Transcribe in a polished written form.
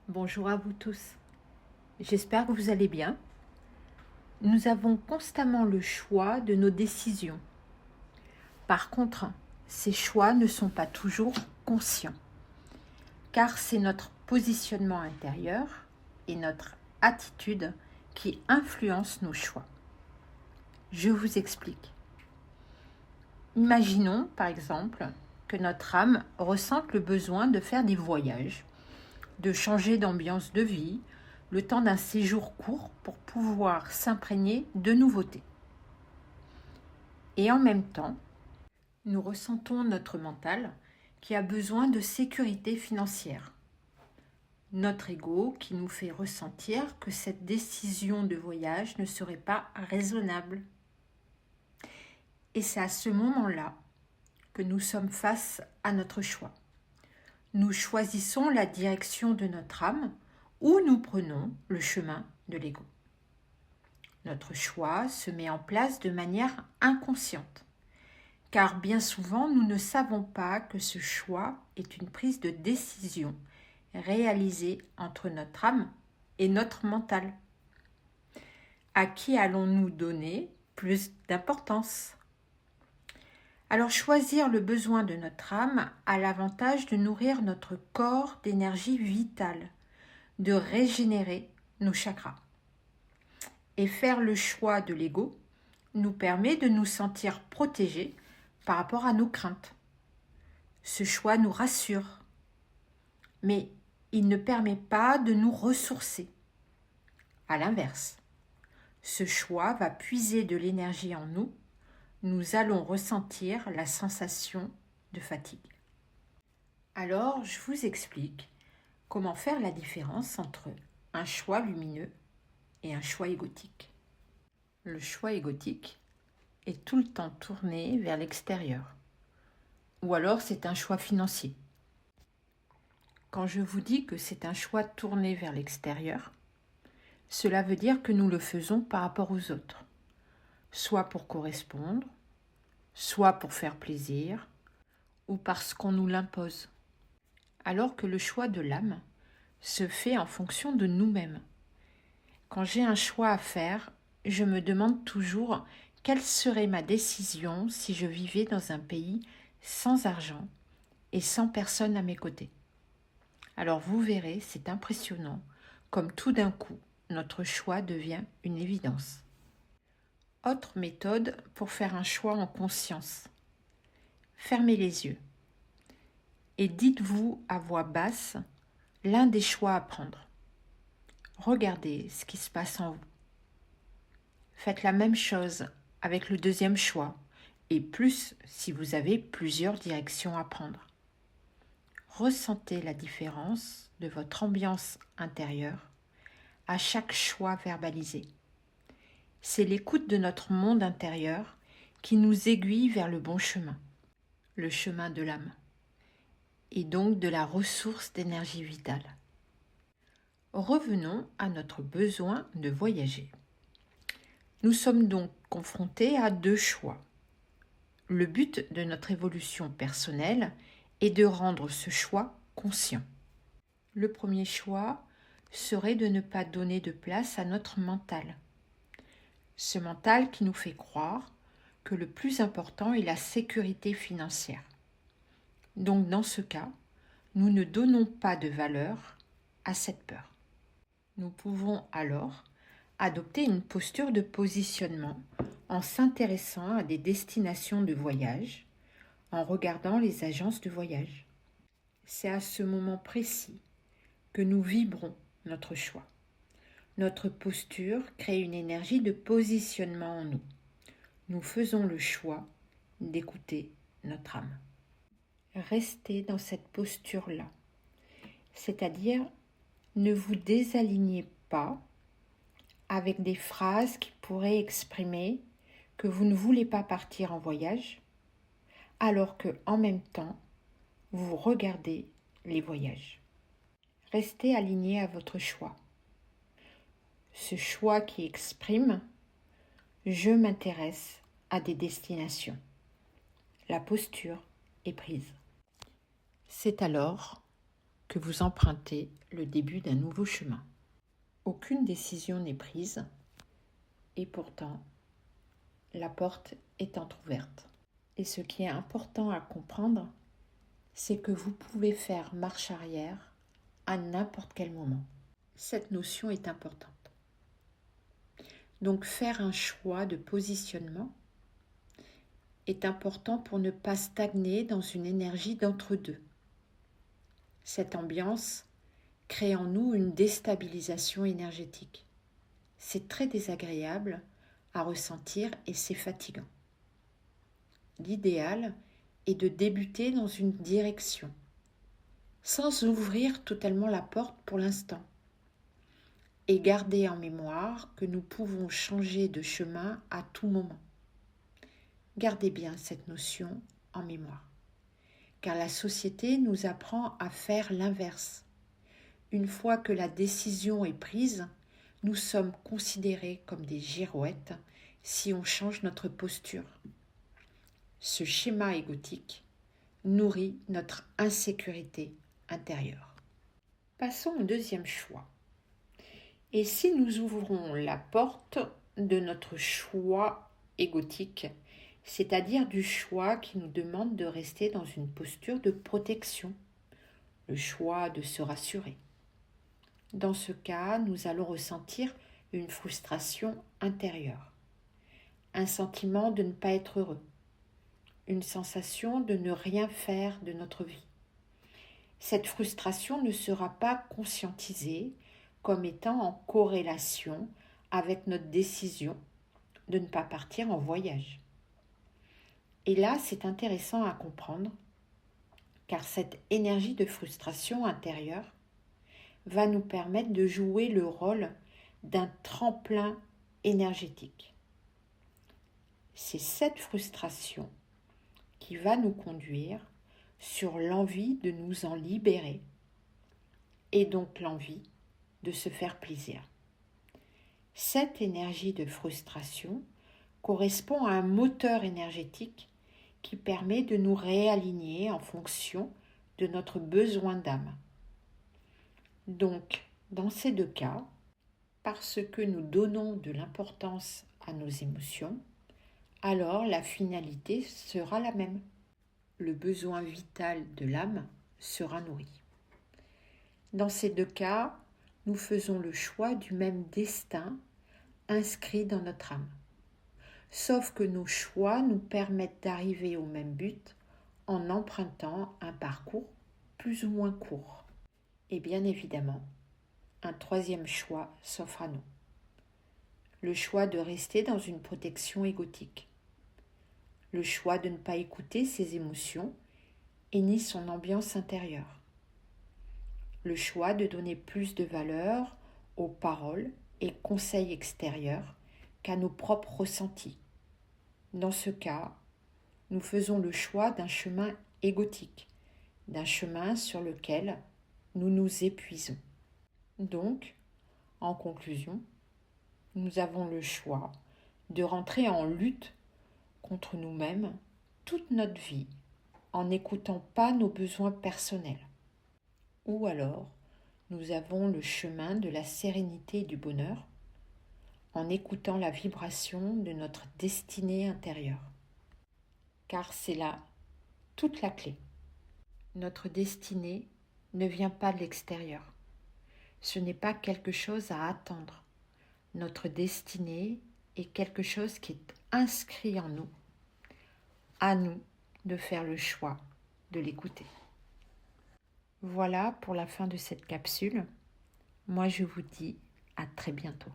Bonjour à vous tous. J'espère que vous allez bien. Nous avons constamment le choix de nos décisions. Par contre, ces choix ne sont pas toujours conscients, car c'est notre positionnement intérieur et notre attitude qui influencent nos choix. Je vous explique. Imaginons, par exemple, que notre âme ressente le besoin de faire des voyages, de changer d'ambiance de vie, le temps d'un séjour court pour pouvoir s'imprégner de nouveautés. Et en même temps, nous ressentons notre mental qui a besoin de sécurité financière. Notre ego qui nous fait ressentir que cette décision de voyage ne serait pas raisonnable. Et c'est à ce moment-là que nous sommes face à notre choix. Nous choisissons la direction de notre âme ou nous prenons le chemin de l'ego. Notre choix se met en place de manière inconsciente, car bien souvent nous ne savons pas que ce choix est une prise de décision réalisée entre notre âme et notre mental. À qui allons-nous donner plus d'importance ? Alors choisir le besoin de notre âme a l'avantage de nourrir notre corps d'énergie vitale, de régénérer nos chakras. Et faire le choix de l'ego nous permet de nous sentir protégés par rapport à nos craintes. Ce choix nous rassure, mais il ne permet pas de nous ressourcer. À l'inverse, ce choix va puiser de l'énergie en nous. Nous allons ressentir la sensation de fatigue. Alors, je vous explique comment faire la différence entre un choix lumineux et un choix égotique. Le choix égotique est tout le temps tourné vers l'extérieur. Ou alors c'est un choix financier. Quand je vous dis que c'est un choix tourné vers l'extérieur, cela veut dire que nous le faisons par rapport aux autres, soit pour correspondre, soit pour faire plaisir, ou parce qu'on nous l'impose. Alors que le choix de l'âme se fait en fonction de nous-mêmes. Quand j'ai un choix à faire, je me demande toujours quelle serait ma décision si je vivais dans un pays sans argent et sans personne à mes côtés. Alors vous verrez, c'est impressionnant, comme tout d'un coup, notre choix devient une évidence. Autre méthode pour faire un choix en conscience. Fermez les yeux et dites-vous à voix basse l'un des choix à prendre. Regardez ce qui se passe en vous. Faites la même chose avec le deuxième choix, et plus si vous avez plusieurs directions à prendre. Ressentez la différence de votre ambiance intérieure à chaque choix verbalisé. C'est l'écoute de notre monde intérieur qui nous aiguille vers le bon chemin, le chemin de l'âme, et donc de la ressource d'énergie vitale. Revenons à notre besoin de voyager. Nous sommes donc confrontés à deux choix. Le but de notre évolution personnelle est de rendre ce choix conscient. Le premier choix serait de ne pas donner de place à notre mental. Ce mental qui nous fait croire que le plus important est la sécurité financière. Donc dans ce cas, nous ne donnons pas de valeur à cette peur. Nous pouvons alors adopter une posture de positionnement en s'intéressant à des destinations de voyage, en regardant les agences de voyage. C'est à ce moment précis que nous vibrons notre choix. Notre posture crée une énergie de positionnement en nous. Nous faisons le choix d'écouter notre âme. Restez dans cette posture-là, c'est-à-dire ne vous désalignez pas avec des phrases qui pourraient exprimer que vous ne voulez pas partir en voyage, alors que en même temps, vous regardez les voyages. Restez aligné à votre choix. Ce choix qui exprime « Je m'intéresse à des destinations ». La posture est prise. C'est alors que vous empruntez le début d'un nouveau chemin. Aucune décision n'est prise et pourtant la porte est entrouverte. Et ce qui est important à comprendre, c'est que vous pouvez faire marche arrière à n'importe quel moment. Cette notion est importante. Donc faire un choix de positionnement est important pour ne pas stagner dans une énergie d'entre-deux. Cette ambiance crée en nous une déstabilisation énergétique. C'est très désagréable à ressentir et c'est fatigant. L'idéal est de débuter dans une direction, sans ouvrir totalement la porte pour l'instant, et garder en mémoire que nous pouvons changer de chemin à tout moment. Gardez bien cette notion en mémoire, car la société nous apprend à faire l'inverse. Une fois que la décision est prise, nous sommes considérés comme des girouettes si on change notre posture. Ce schéma égotique nourrit notre insécurité intérieure. Passons au deuxième choix. Et si nous ouvrons la porte de notre choix égotique, c'est-à-dire du choix qui nous demande de rester dans une posture de protection, le choix de se rassurer. Dans ce cas, nous allons ressentir une frustration intérieure, un sentiment de ne pas être heureux, une sensation de ne rien faire de notre vie. Cette frustration ne sera pas conscientisée comme étant en corrélation avec notre décision de ne pas partir en voyage. Et là, c'est intéressant à comprendre, car cette énergie de frustration intérieure va nous permettre de jouer le rôle d'un tremplin énergétique. C'est cette frustration qui va nous conduire sur l'envie de nous en libérer et donc l'envie de se faire plaisir. Cette énergie de frustration correspond à un moteur énergétique qui permet de nous réaligner en fonction de notre besoin d'âme. Donc, dans ces deux cas, parce que nous donnons de l'importance à nos émotions, alors la finalité sera la même. Le besoin vital de l'âme sera nourri. Dans ces deux cas, nous faisons le choix du même destin inscrit dans notre âme. Sauf que nos choix nous permettent d'arriver au même but en empruntant un parcours plus ou moins court. Et bien évidemment, un troisième choix s'offre à nous. Le choix de rester dans une protection égotique. Le choix de ne pas écouter ses émotions et ni son ambiance intérieure. Le choix de donner plus de valeur aux paroles et conseils extérieurs qu'à nos propres ressentis. Dans ce cas, nous faisons le choix d'un chemin égotique, d'un chemin sur lequel nous nous épuisons. Donc, en conclusion, nous avons le choix de rentrer en lutte contre nous-mêmes toute notre vie en n'écoutant pas nos besoins personnels. Ou alors, nous avons le chemin de la sérénité et du bonheur en écoutant la vibration de notre destinée intérieure. Car c'est là toute la clé. Notre destinée ne vient pas de l'extérieur. Ce n'est pas quelque chose à attendre. Notre destinée est quelque chose qui est inscrit en nous. À nous de faire le choix de l'écouter. Voilà pour la fin de cette capsule. Moi, je vous dis à très bientôt.